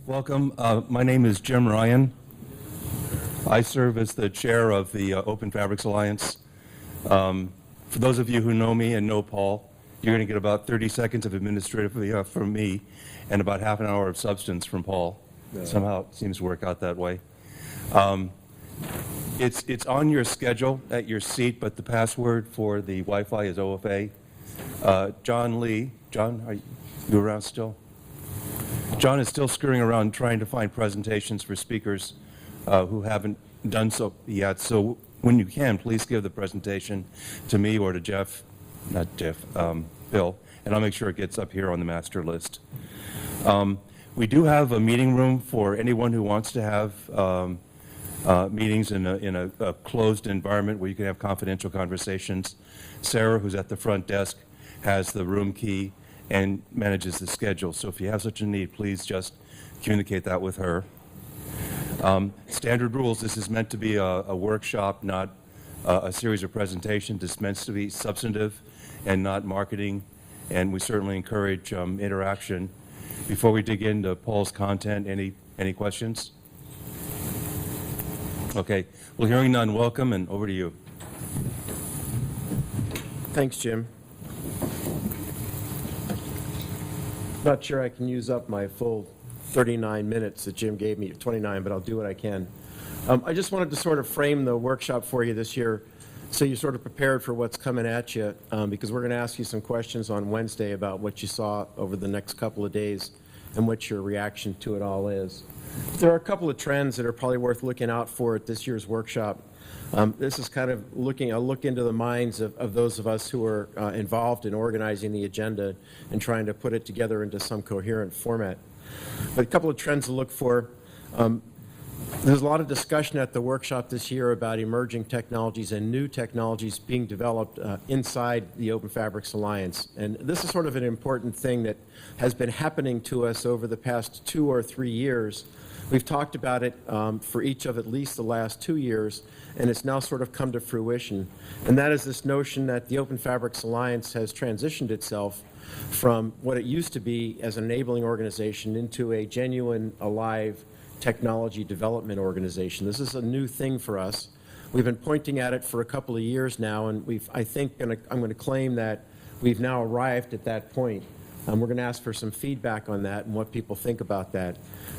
Welcome. My name is Jim Ryan. I serve as the chair of the Open Fabrics Alliance. For those of you who know me and know Paul, you're going to get about 30 seconds of administrative from me and about half an hour of substance from Paul. Yeah. Somehow it seems to work out that way. It's on your schedule at your seat, but the password for the Wi-Fi is OFA. John Lee. John, are you around still? John is still screwing around trying to find presentations for speakers who haven't done so yet. So when you can, please give the presentation to me or to Jeff, not Jeff, Bill, and I'll make sure it gets up here on the master list. We do have a meeting room for anyone who wants to have meetings in a closed environment where you can have confidential conversations. Sarah, who's at the front desk, has the room key and manages the schedule. So if you have such a need, please just communicate that with her. Standard rules, this is meant to be a workshop, not a series of presentations. It's meant to be substantive and not marketing, and we certainly encourage interaction. Before we dig into Paul's content, any questions? Okay, well, hearing none, welcome, and over to you. Thanks, Jim. Not sure I can use up my full 39 minutes that Jim gave me, 29, but I'll do what I can. I just wanted to sort of frame the workshop for you this year so you're sort of prepared for what's coming at you, because we're going to ask you some questions on Wednesday about what you saw over the next couple of days and what your reaction to it all is. There are a couple of trends that are probably worth looking out for at this year's workshop. This is kind of a look into the minds of those of us who are involved in organizing the agenda and trying to put it together into some coherent format. But a couple of trends to look for. There's a lot of discussion at the workshop this year about emerging technologies and new technologies being developed inside the Open Fabrics Alliance. And this is sort of an important thing that has been happening to us over the past 2 or 3 years. We've talked about it for each of at least the last 2 years, and it's now sort of come to fruition. And that is this notion that the Open Fabrics Alliance has transitioned itself from what it used to be as an enabling organization into a genuine, alive technology development organization. This is a new thing for us. We've been pointing at it for a couple of years now, and I'm going to claim that we've now arrived at that point. We're going to ask for some feedback on that and what people think about that.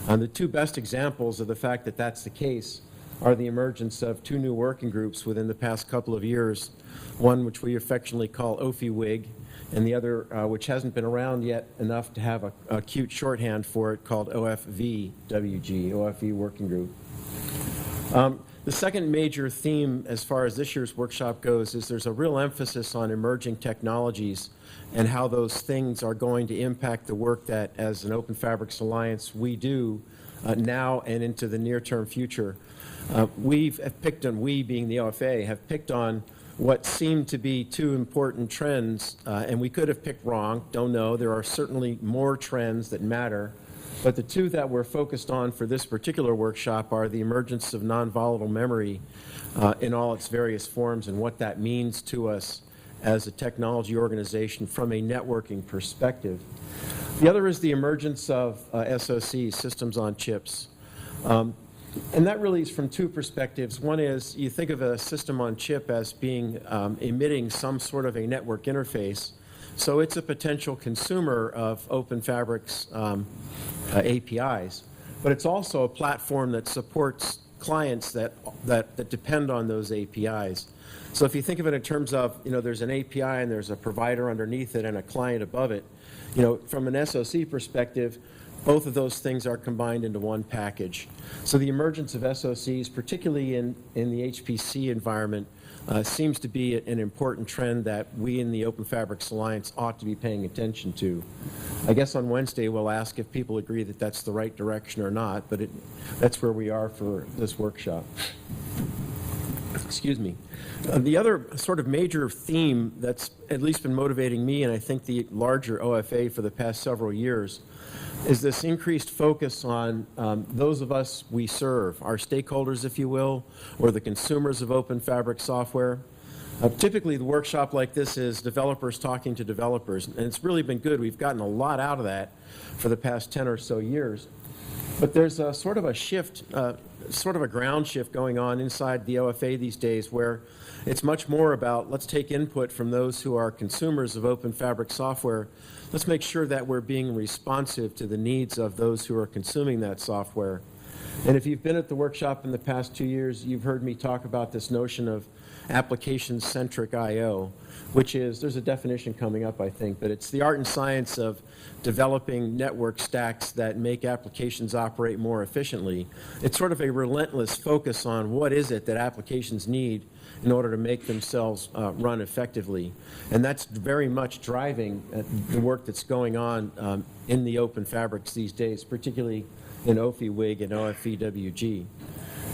The 2 best examples of the fact that that's the case are the emergence of 2 new working groups within the past couple of years, one which we affectionately call OFI-WIG, and the other, which hasn't been around yet enough to have a cute shorthand for it, called OFV-WG, OFE Working Group. The second major theme as far as this year's workshop goes is there's a real emphasis on emerging technologies and how those things are going to impact the work that, as an Open Fabrics Alliance, we do now and into the near-term future. We being the OFA, have picked on what seemed to be 2 important trends, and we could have picked wrong, don't know. There are certainly more trends that matter, but the 2 that we're focused on for this particular workshop are the emergence of non-volatile memory in all its various forms and what that means to us as a technology organization from a networking perspective. The other is the emergence of SoCs, systems on chips. And that really is from 2 perspectives. One is you think of a system on chip as being emitting some sort of a network interface. So it's a potential consumer of Open Fabrics APIs. But it's also a platform that supports clients that depend on those APIs. So if you think of it in terms of, there's an API and there's a provider underneath it and a client above it, from an SoC perspective, both of those things are combined into one package. So the emergence of SoCs, particularly in the HPC environment, seems to be an important trend that we in the Open Fabrics Alliance ought to be paying attention to. I guess on Wednesday we'll ask if people agree that that's the right direction or not, but that's where we are for this workshop. Excuse me. The other sort of major theme that's at least been motivating me, and I think the larger OFA for the past several years, is this increased focus on those of us we serve, our stakeholders, if you will, or the consumers of Open Fabric software. Typically, the workshop like this is developers talking to developers, and it's really been good. We've gotten a lot out of that for the past 10 or so years. But there's a sort of a shift, sort of a ground shift going on inside the OFA these days, where it's much more about let's take input from those who are consumers of open fabric software. Let's make sure that we're being responsive to the needs of those who are consuming that software. And if you've been at the workshop in the past 2 years, you've heard me talk about this notion of application-centric I/O, which is, there's a definition coming up, I think, but it's the art and science of developing network stacks that make applications operate more efficiently. It's sort of a relentless focus on what is it that applications need in order to make themselves run effectively. And that's very much driving the work that's going on in the open fabrics these days, particularly in OFI-WIG and OFE-WG.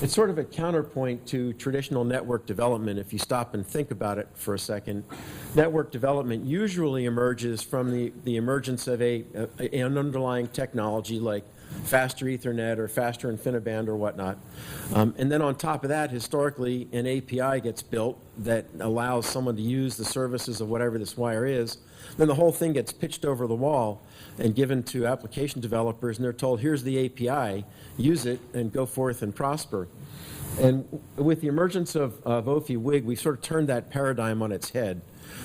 It's sort of a counterpoint to traditional network development if you stop and think about it for a second. Network development usually emerges from the emergence of an underlying technology like faster Ethernet or faster InfiniBand or whatnot. And then on top of that, historically, an API gets built that allows someone to use the services of whatever this wire is. Then the whole thing gets pitched over the wall and given to application developers, and they're told, here's the API, use it, and go forth and prosper. And with the emergence of OFI-WIG, we've sort of turned that paradigm on its head,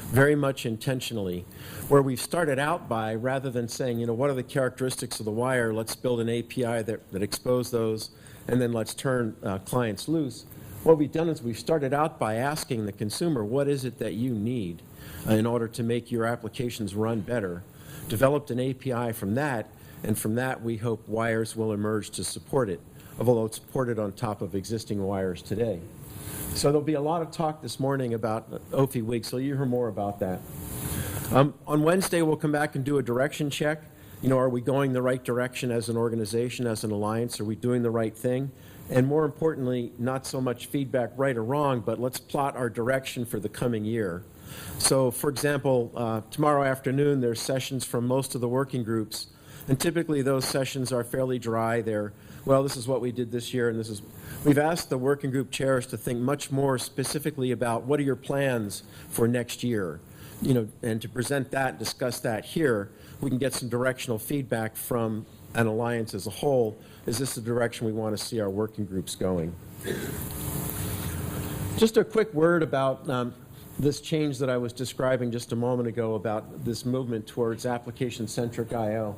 very much intentionally, where we've started out by, rather than saying, you know, what are the characteristics of the wire, let's build an API that expose those, and then let's turn clients loose. What we've done is we've started out by asking the consumer, what is it that you need in order to make your applications run better? Developed an API from that, and from that we hope wires will emerge to support it, although it's supported on top of existing wires today. So there'll be a lot of talk this morning about OFI-WIG, so you'll hear more about that. On Wednesday, we'll come back and do a direction check. You know, are we going the right direction as an organization, as an alliance? Are we doing the right thing? And more importantly, not so much feedback right or wrong, but let's plot our direction for the coming year. So, for example, tomorrow afternoon, there's sessions from most of the working groups, and typically those sessions are fairly dry. They're, well, this is what we did this year, and this is, we've asked the working group chairs to think much more specifically about what are your plans for next year, you know, and to present that, discuss that here, we can get some directional feedback from an alliance as a whole. Is this the direction we want to see our working groups going? Just a quick word about this change that I was describing just a moment ago about this movement towards application-centric I/O.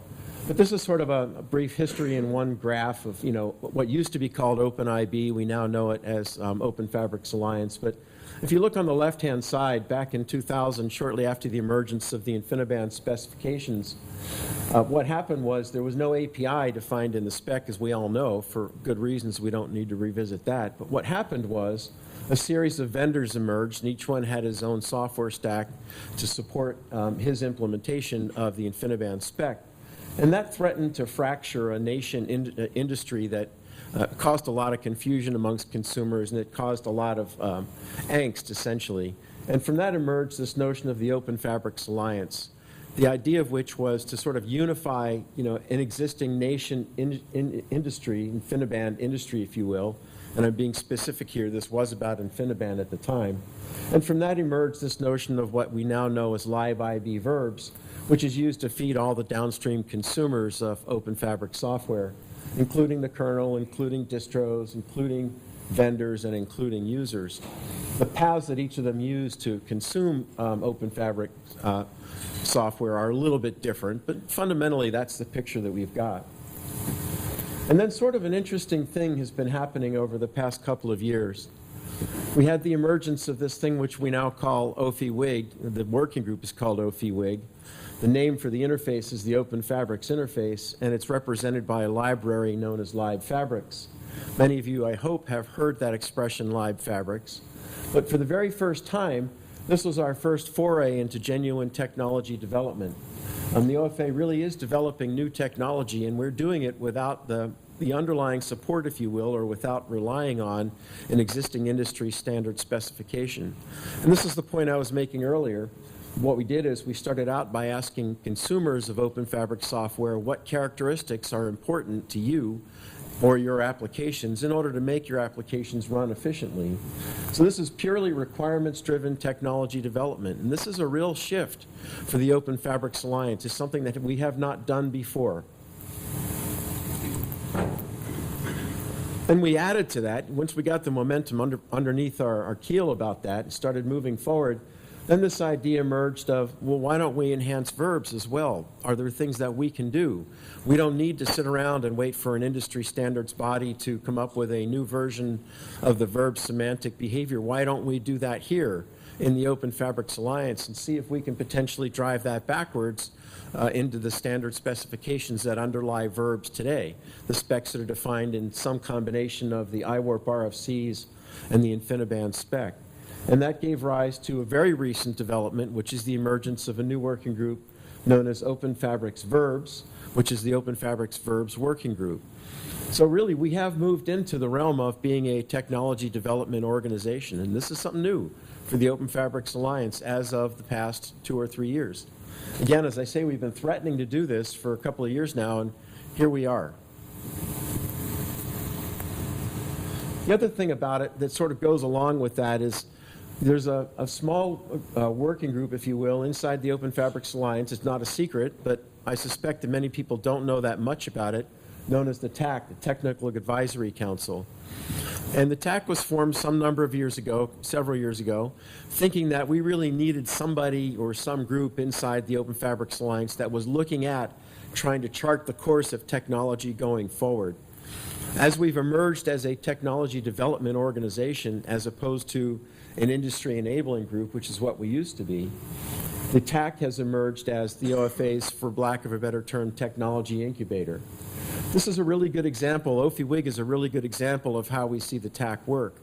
But this is sort of a brief history in one graph of, you know, what used to be called OpenIB. We now know it as Open Fabrics Alliance. But if you look on the left-hand side, back in 2000, shortly after the emergence of the InfiniBand specifications, what happened was there was no API defined in the spec, as we all know, for good reasons. We don't need to revisit that. But what happened was a series of vendors emerged, and each one had his own software stack to support his implementation of the InfiniBand spec. And that threatened to fracture a nation industry that caused a lot of confusion amongst consumers, and it caused a lot of angst, essentially. And from that emerged this notion of the Open Fabrics Alliance, the idea of which was to sort of unify, you know, an existing nation industry, InfiniBand industry, if you will. And I'm being specific here, this was about InfiniBand at the time. And from that emerged this notion of what we now know as libIB verbs, which is used to feed all the downstream consumers of Open Fabric software, including the kernel, including distros, including vendors, and including users. The paths that each of them use to consume Open Fabric software are a little bit different, but fundamentally that's the picture that we've got. And then sort of an interesting thing has been happening over the past couple of years. We had the emergence of this thing which we now call OFI-WIG. The working group is called OFI-WIG. The name for the interface is the Open Fabrics interface, and it's represented by a library known as libfabrics. Many of you, I hope, have heard that expression, libfabrics. But for the very first time, this was our first foray into genuine technology development. The OFA really is developing new technology, and we're doing it without the underlying support, if you will, or without relying on an existing industry standard specification. And this is the point I was making earlier. What we did is we started out by asking consumers of Open Fabric software what characteristics are important to you or your applications in order to make your applications run efficiently. So this is purely requirements-driven technology development, and this is a real shift for the Open Fabrics Alliance. It's something that we have not done before. And we added to that, once we got the momentum underneath our keel about that and started moving forward, then this idea emerged of, well, why don't we enhance verbs as well? Are there things that we can do? We don't need to sit around and wait for an industry standards body to come up with a new version of the verb semantic behavior. Why don't we do that here in the Open Fabrics Alliance and see if we can potentially drive that backwards into the standard specifications that underlie verbs today, the specs that are defined in some combination of the IWARP RFCs and the InfiniBand spec. And that gave rise to a very recent development, which is the emergence of a new working group known as Open Fabrics Verbs, which is the Open Fabrics Verbs Working Group. So really, we have moved into the realm of being a technology development organization, and this is something new for the Open Fabrics Alliance as of the past 2 or 3 years. Again, as I say, we've been threatening to do this for a couple of years now, and here we are. The other thing about it that sort of goes along with that is there's a small working group, if you will, inside the Open Fabrics Alliance. It's not a secret, but I suspect that many people don't know that much about it, known as the TAC, the Technical Advisory Council. And the TAC was formed some number of years ago, several years ago, thinking that we really needed somebody or some group inside the Open Fabrics Alliance that was looking at trying to chart the course of technology going forward. As we've emerged as a technology development organization, as opposed to an industry enabling group, which is what we used to be, the TAC has emerged as the OFA's, for lack of a better term, technology incubator. This is a really good example. OFI-WIG is a really good example of how we see the TAC work.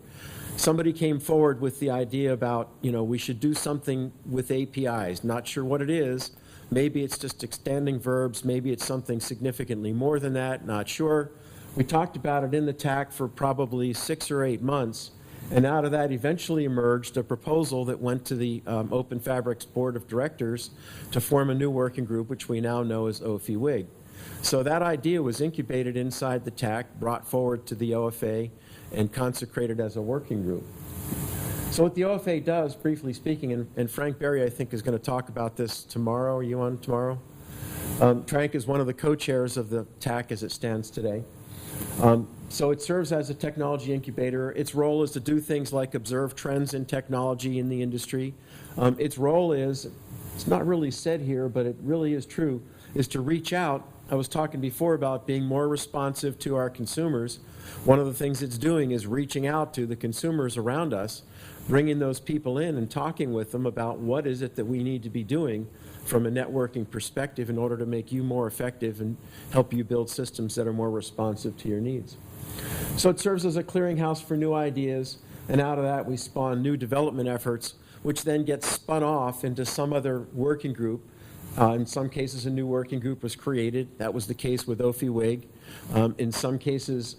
Somebody came forward with the idea about, we should do something with APIs. Not sure what it is. Maybe it's just extending verbs. Maybe it's something significantly more than that. Not sure. We talked about it in the TAC for probably 6 or 8 months. And out of that eventually emerged a proposal that went to the Open Fabrics Board of Directors to form a new working group, which we now know as OFI-WIG. So that idea was incubated inside the TAC, brought forward to the OFA, and consecrated as a working group. So what the OFA does, briefly speaking, and Frank Berry, I think, is going to talk about this tomorrow. Are you on tomorrow? Frank is one of the co-chairs of the TAC as it stands today. So it serves as a technology incubator. Its role is to do things like observe trends in technology in the industry. Its role is, it's not really said here, but it really is true, is to reach out. I was talking before about being more responsive to our consumers. One of the things it's doing is reaching out to the consumers around us, bringing those people in and talking with them about what is it that we need to be doing from a networking perspective in order to make you more effective and help you build systems that are more responsive to your needs. So it serves as a clearinghouse for new ideas, and out of that we spawn new development efforts, which then get spun off into some other working group. In some cases, a new working group was created. That was the case with OFI-WIG. In some cases,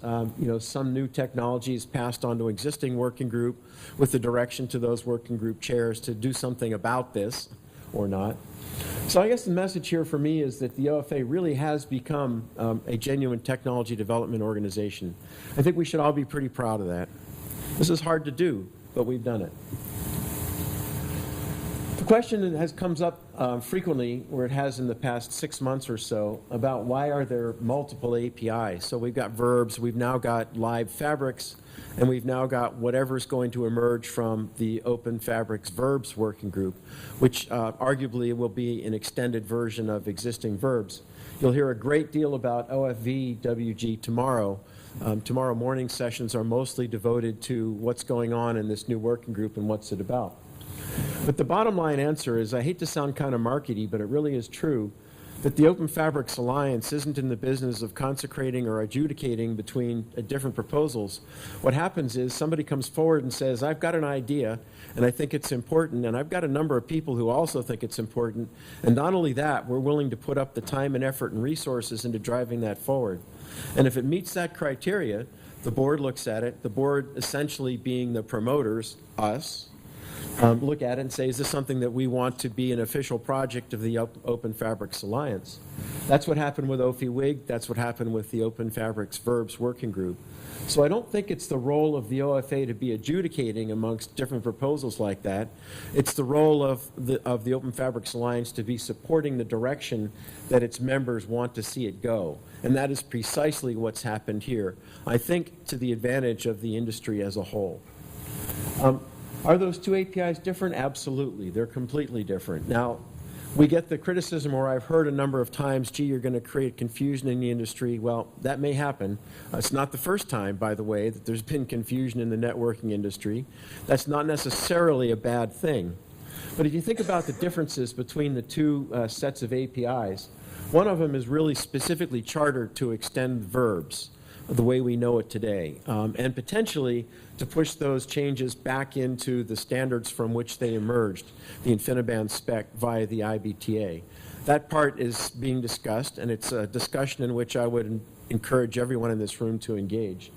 some new technology is passed on to existing working group with the direction to those working group chairs to do something about this or not. So I guess the message here for me is that the OFA really has become a genuine technology development organization. I think we should all be pretty proud of that. This is hard to do, but we've done it. The question that comes up frequently, or it has in the past 6 months or so, about why are there multiple APIs? So we've got verbs, we've now got live fabrics, and we've now got whatever's going to emerge from the Open Fabrics Verbs Working Group, which arguably will be an extended version of existing verbs. You'll hear a great deal about OFV-WG tomorrow. Tomorrow morning sessions are mostly devoted to what's going on in this new working group and what's it about. But the bottom line answer is, I hate to sound kind of markety, but it really is true, that the Open Fabrics Alliance isn't in the business of consecrating or adjudicating between different proposals. What happens is somebody comes forward and says, I've got an idea, and I think it's important, and I've got a number of people who also think it's important, and not only that, we're willing to put up the time and effort and resources into driving that forward. And if it meets that criteria, the board looks at it, the board essentially being the promoters, us, look at it and say, is this something that we want to be an official project of the Open Fabrics Alliance? That's what happened with OFI-WIG. That's what happened with the Open Fabrics Verbs Working Group. So I don't think it's the role of the OFA to be adjudicating amongst different proposals like that. It's the role of the Open Fabrics Alliance to be supporting the direction that its members want to see it go. And that is precisely what's happened here, I think, to the advantage of the industry as a whole. Are those two APIs different? Absolutely. They're completely different. Now, we get the criticism, or I've heard a number of times, gee, you're going to create confusion in the industry. Well, that may happen. It's not the first time, by the way, that there's been confusion in the networking industry. That's not necessarily a bad thing. But if you think about the differences between the two sets of APIs, one of them is really specifically chartered to extend verbs the way we know it today, and potentially to push those changes back into the standards from which they emerged, the InfiniBand spec via the IBTA. That part is being discussed, and it's a discussion in which I would encourage everyone in this room to engage.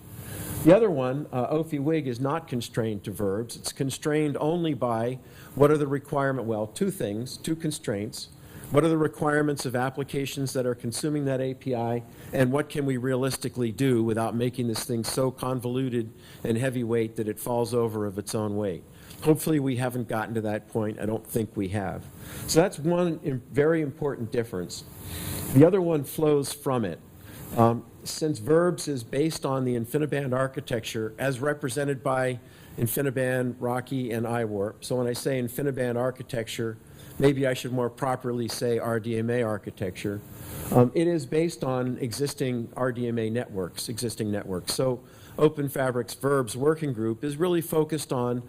The other one, OFI-WIG, is not constrained to verbs. It's constrained only by what are the requirements, well, two things, two constraints. What are the requirements of applications that are consuming that API, and what can we realistically do without making this thing so convoluted and heavyweight that it falls over of its own weight? Hopefully we haven't gotten to that point. I don't think we have. So that's one very important difference. The other one flows from it. Since verbs is based on the InfiniBand architecture as represented by InfiniBand, Rocky, and iWarp. So when I say InfiniBand architecture, maybe I should more properly say RDMA architecture. It is based on existing RDMA networks, existing networks. So Open Fabrics Verbs Working Group is really focused on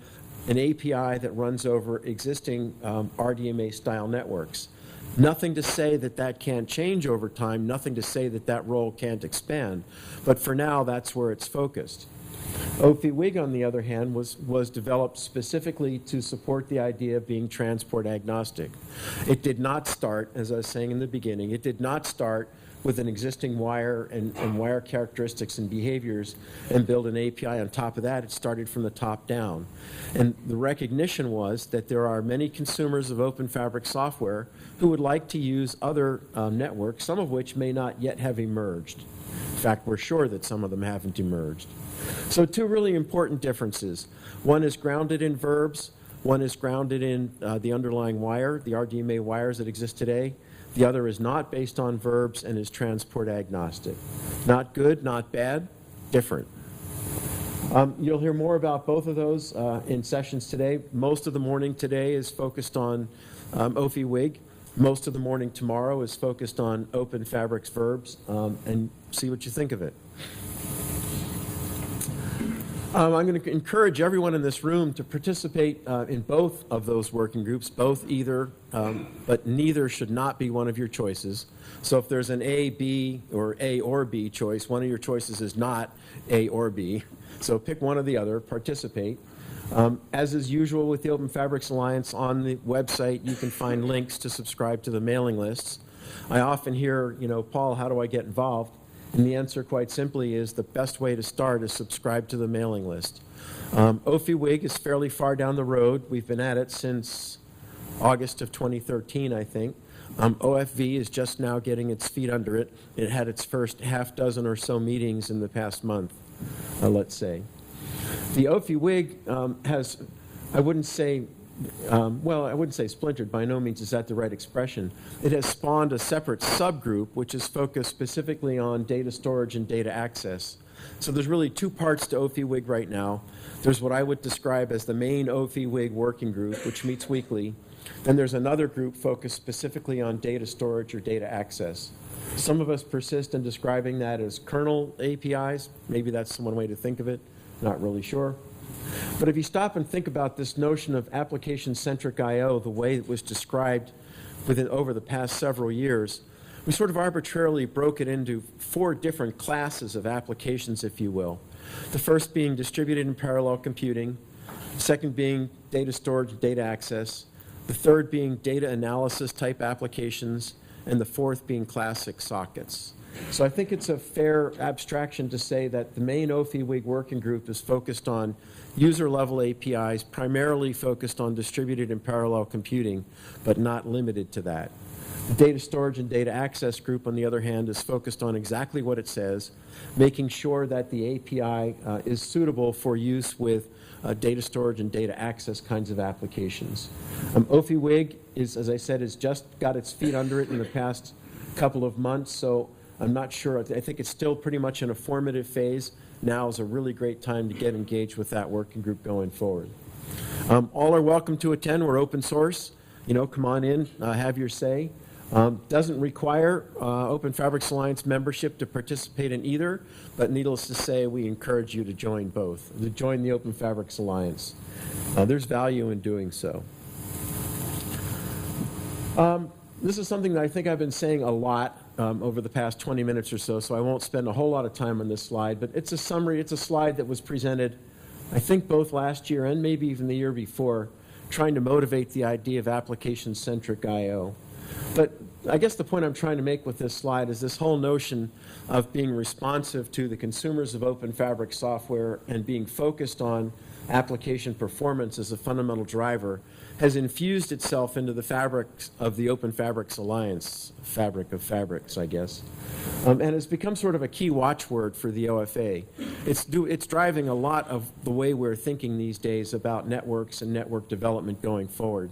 an API that runs over existing RDMA-style networks. Nothing to say that that can't change over time, nothing to say that that role can't expand, but for now, that's where it's focused. OFI-WIG, on the other hand, was developed specifically to support the idea of being transport agnostic. It did not start, as I was saying in the beginning, it did not start with an existing wire and wire characteristics and behaviors and build an API on top of that. It started from the top down. And the recognition was that there are many consumers of Open Fabric software who would like to use other networks, some of which may not yet have emerged. In fact, we're sure that some of them haven't emerged. So two really important differences. One is grounded in verbs. One is grounded in the underlying wire, the RDMA wires that exist today. The other is not based on verbs and is transport agnostic. Not good, not bad, different. You'll hear more about both of those in sessions today. Most of the morning today is focused on OFI-WIG. Most of the morning tomorrow is focused on Open Fabrics Verbs, and see what you think of it. I'm going to encourage everyone in this room to participate in both of those working groups, both either, but neither should not be one of your choices. So if there's an A, B, or A or B choice, one of your choices is not A or B. So pick one or the other, participate. As is usual with the Open Fabrics Alliance, on the website you can find links to subscribe to the mailing lists. I often hear, Paul, how do I get involved? And the answer, quite simply, is the best way to start is subscribe to the mailing list. OFI-WIG is fairly far down the road. We've been at it since August of 2013, I think. OFV is just now getting its feet under it. It had its first half dozen or so meetings in the past month, let's say. The OFI-WIG has, I wouldn't say splintered, by no means is that the right expression. It has spawned a separate subgroup which is focused specifically on data storage and data access. So there's really two parts to OFI-WIG right now. There's what I would describe as the main OFI-WIG working group, which meets weekly. Then there's another group focused specifically on data storage or data access. Some of us persist in describing that as kernel APIs. Maybe that's one way to think of it. Not really sure. But if you stop and think about this notion of application-centric I/O, the way it was described over the past several years, we sort of arbitrarily broke it into 4 different classes of applications, if you will. The first being distributed and parallel computing, the second being data storage and data access, the third being data analysis type applications, and the fourth being classic sockets. So I think it's a fair abstraction to say that the main OFI-WIG working group is focused on user-level APIs, primarily focused on distributed and parallel computing, but not limited to that. The data storage and data access group, on the other hand, is focused on exactly what it says, making sure that the API is suitable for use with data storage and data access kinds of applications. OFI-WIG is, as I said, has just got its feet under it in the past couple of months, so I'm not sure. I think it's still pretty much in a formative phase. Now is a really great time to get engaged with that working group going forward. All are welcome to attend. We're open source. You know, come on in, have your say. Doesn't require Open Fabrics Alliance membership to participate in either, but needless to say, we encourage you to join both, to join the Open Fabrics Alliance. There's value in doing so. This is something that I think I've been saying a lot over the past 20 minutes or so, so I won't spend a whole lot of time on this slide, but it's a summary. It's a slide that was presented, I think, both last year and maybe even the year before, trying to motivate the idea of application-centric I/O. But I guess the point I'm trying to make with this slide is this whole notion of being responsive to the consumers of Open Fabric software and being focused on application performance as a fundamental driver has infused itself into the fabric of the Open Fabrics Alliance, fabric of fabrics, I guess, and has become sort of a key watchword for the OFA. It's driving a lot of the way we're thinking these days about networks and network development going forward.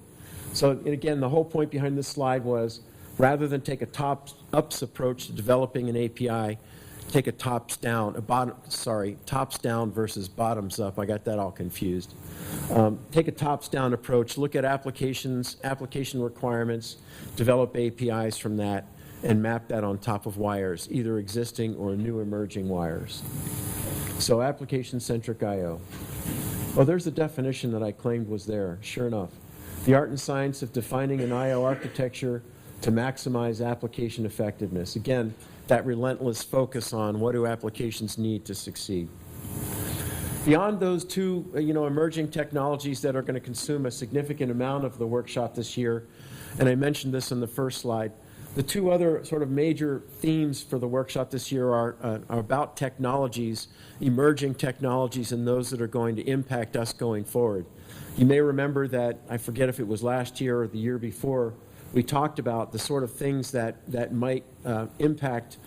So again, the whole point behind this slide was, rather than take a tops-up approach to developing an API, take a tops-down versus bottoms-up. I got that all confused. Take a tops-down approach, look at applications, application requirements, develop APIs from that, and map that on top of wires, either existing or new emerging wires. So application-centric I/O. Oh, there's the definition that I claimed was there, sure enough. The art and science of defining an I/O architecture to maximize application effectiveness. Again, that relentless focus on what do applications need to succeed. Beyond those two emerging technologies that are going to consume a significant amount of the workshop this year, and I mentioned this in the first slide, the two other sort of major themes for the workshop this year are about technologies, emerging technologies, and those that are going to impact us going forward. You may remember that, I forget if it was last year or the year before, we talked about the sort of things that might impact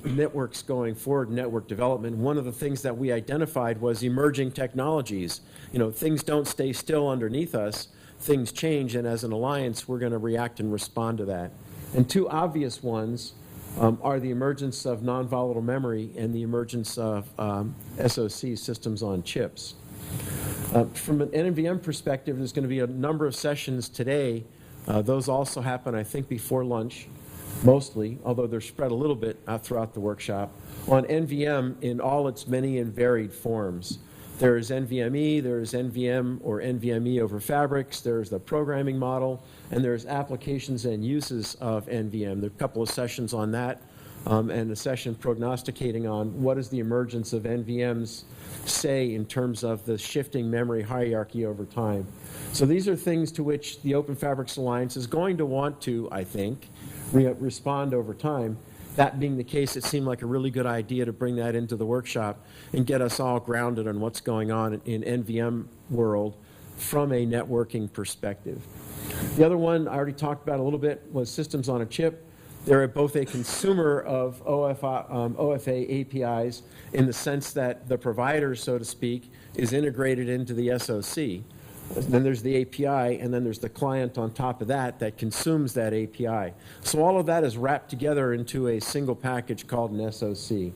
networks going forward, network development. One of the things that we identified was emerging technologies. You know, things don't stay still underneath us, things change, and as an alliance, we're going to react and respond to that. And two obvious ones are the emergence of non-volatile memory and the emergence of SoC, systems on chips. From an NVM perspective, there's going to be a number of sessions today. Those also happen, I think, before lunch, mostly, although they're spread a little bit throughout the workshop, on NVM in all its many and varied forms. There is NVMe, there is NVM or NVMe over fabrics, there's the programming model, and there's applications and uses of NVM. There are a couple of sessions on that, and a session prognosticating on what is the emergence of NVMs say in terms of the shifting memory hierarchy over time. So these are things to which the Open Fabrics Alliance is going to want to, I think, respond over time. That being the case, it seemed like a really good idea to bring that into the workshop and get us all grounded on what's going on in NVM world from a networking perspective. The other one I already talked about a little bit was systems on a chip. They're both a consumer of OFA APIs in the sense that the provider, so to speak, is integrated into the SoC. Then there's the API, and then there's the client on top of that that consumes that API. So all of that is wrapped together into a single package called an SoC.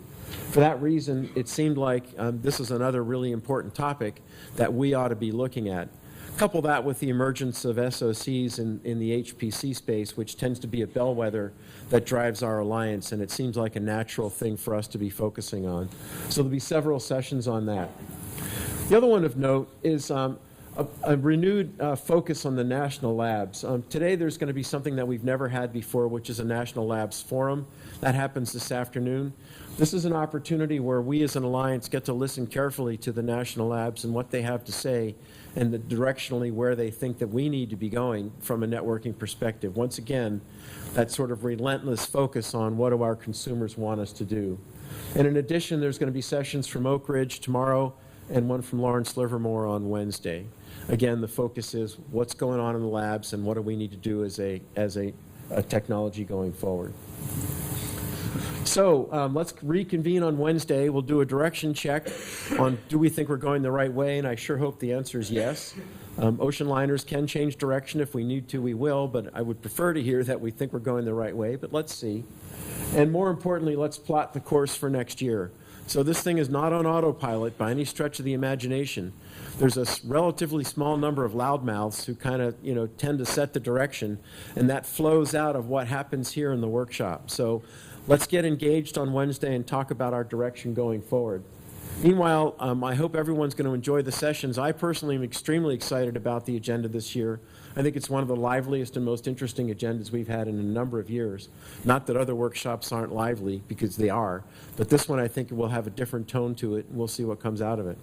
For that reason, it seemed like this is another really important topic that we ought to be looking at. Couple that with the emergence of SoCs in the HPC space, which tends to be a bellwether that drives our alliance, and it seems like a natural thing for us to be focusing on. So there'll be several sessions on that. The other one of note is a renewed focus on the national labs. Today, there's going to be something that we've never had before, which is a National Labs Forum. That happens this afternoon. This is an opportunity where we as an alliance get to listen carefully to the national labs and what they have to say and directionally where they think that we need to be going from a networking perspective. Once again, that sort of relentless focus on what do our consumers want us to do. And in addition, there's going to be sessions from Oak Ridge tomorrow and one from Lawrence Livermore on Wednesday. Again, the focus is what's going on in the labs and what do we need to do as a technology going forward. So let's reconvene on Wednesday. We'll do a direction check on do we think we're going the right way, and I sure hope the answer is yes. Ocean liners can change direction. If we need to, we will, but I would prefer to hear that we think we're going the right way, but let's see. And more importantly, let's plot the course for next year. So this thing is not on autopilot by any stretch of the imagination. There's a relatively small number of loudmouths who kind of, tend to set the direction, and that flows out of what happens here in the workshop. So let's get engaged on Wednesday and talk about our direction going forward. Meanwhile, I hope everyone's going to enjoy the sessions. I personally am extremely excited about the agenda this year. I think it's one of the liveliest and most interesting agendas we've had in a number of years. Not that other workshops aren't lively, because they are, but this one I think will have a different tone to it, and we'll see what comes out of it.